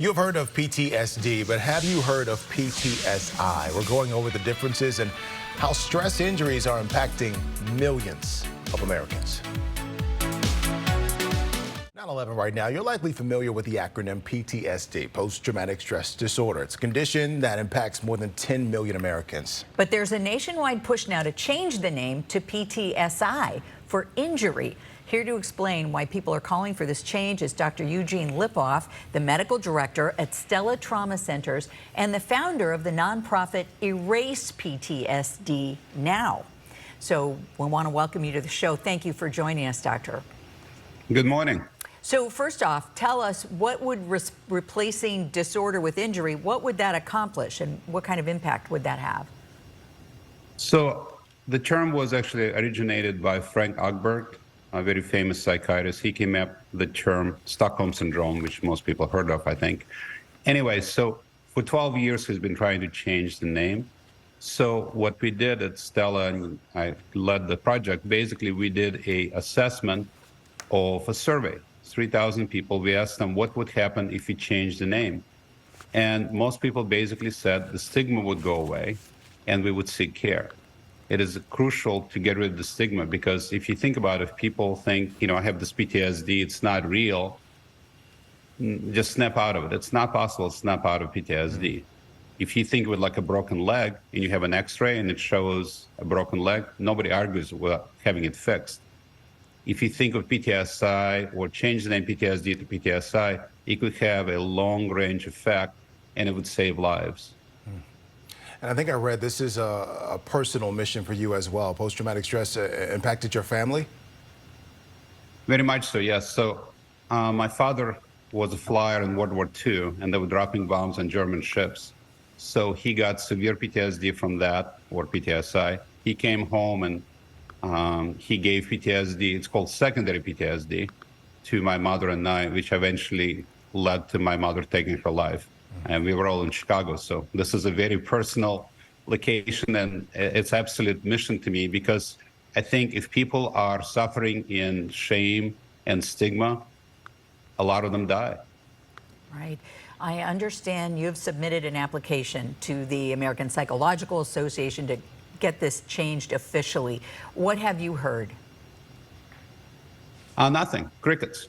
You've heard of PTSD, but have you heard of PTSI? We're going over the differences and how stress injuries are impacting millions of Americans. 9/11 right now, you're likely familiar with the acronym PTSD, post-traumatic stress disorder. It's a condition that impacts more than 10 million Americans. But there's a nationwide push now to change the name to PTSI for injury. Here to explain why people are calling for this change is Dr. Eugene Lipov, the medical director at Stella Trauma Centers and the founder of the nonprofit Erase PTSD Now. So we want to welcome you to the show. Thank you for joining us, Doctor. Good morning. So first off, tell us, what would replacing disorder with injury, what would that accomplish and what kind of impact would that have? So the term was actually originated by Frank Ogberg, a very famous psychiatrist. He came up with the term Stockholm Syndrome, which most people heard of, I think. Anyway, so for 12 years, he's been trying to change the name. So what we did at Stella, and I led the project, basically we did a assessment of a survey. 3,000 people, we asked them what would happen if we changed the name. And most people basically said the stigma would go away and we would seek care. It is crucial to get rid of the stigma, because if you think about it, if people think, I have this PTSD, it's not real, just snap out of it. It's not possible to snap out of PTSD. If you think of it like a broken leg and you have an x-ray and it shows a broken leg, nobody argues with having it fixed. If you think of PTSI or change the name PTSD to PTSI, it could have a long-range effect and it would save lives. And I think I read this is a personal mission for you as well. Post-traumatic stress impacted your family? Very much so, yes. So my father was a flyer in World War II, and they were dropping bombs on German ships. So he got severe PTSD from that, or PTSI. He came home and he gave PTSD, it's called secondary PTSD, to my mother and I, which eventually led to my mother taking her life. And we were all in Chicago. So this is a very personal location, and it's absolute mission to me, because I think if people are suffering in shame and stigma, a lot of them die. Right. I understand you've submitted an application to the American Psychological Association to get this changed officially. What have you heard? Nothing. Crickets.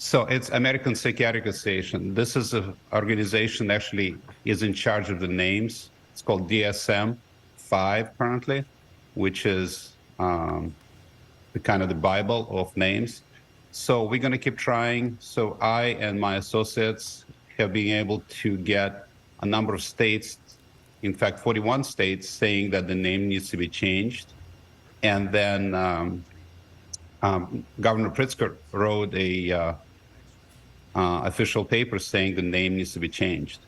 So it's American Psychiatric Association. This is an organization that actually is in charge of the names. It's called DSM-5 currently, which is the kind of the Bible of names. So we're going to keep trying. So I and my associates have been able to get a number of states, in fact, 41 states, saying that the name needs to be changed. And then Governor Pritzker wrote a official paper saying the name needs to be changed.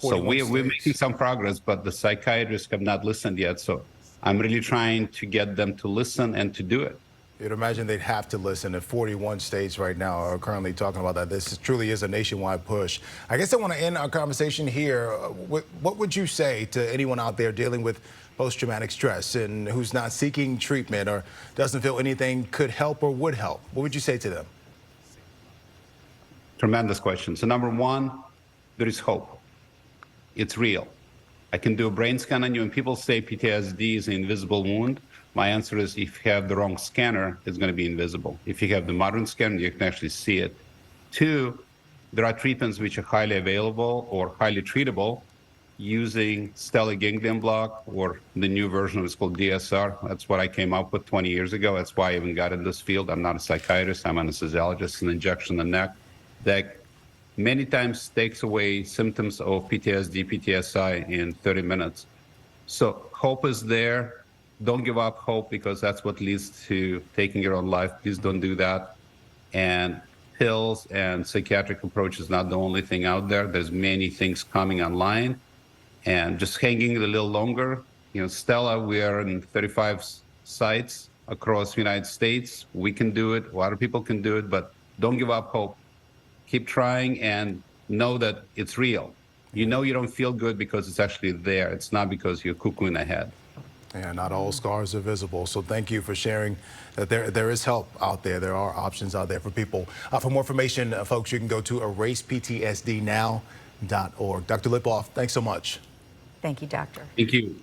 So we're making some progress, but the psychiatrists have not listened yet. So I'm really trying to get them to listen and to do it. You'd imagine they'd have to listen. If 41 states right now are currently talking about that, this truly is a nationwide push. I guess I want to end our conversation here. What would you say to anyone out there dealing with post-traumatic stress and who's not seeking treatment or doesn't feel anything could help or would help? What would you say to them? Tremendous question. So number one, there is hope. It's real. I can do a brain scan on you, and people say PTSD is an invisible wound. My answer is, if you have the wrong scanner, it's going to be invisible. If you have the modern scanner, you can actually see it. Two, there are treatments which are highly available or highly treatable using stellate ganglion block, or the new version is called DSR. That's what I came up with 20 years ago. That's why I even got in this field. I'm not a psychiatrist. I'm an anesthesiologist. An injection in the neck that many times takes away symptoms of PTSD, PTSI in 30 minutes. So hope is there. Don't give up hope, because that's what leads to taking your own life. Please don't do that. And pills and psychiatric approach is not the only thing out there. There's many things coming online. And just hanging a little longer. Stella, we are in 35 sites across the United States. We can do it. A lot of people can do it, but don't give up hope. Keep trying and know that it's real. You don't feel good because it's actually there. It's not because you're cuckooing ahead. Yeah, not all scars are visible. So thank you for sharing that there is help out there. There are options out there for people. For more information, folks, you can go to eraseptsdnow.org. Dr. Lipov, thanks so much. Thank you, doctor. Thank you.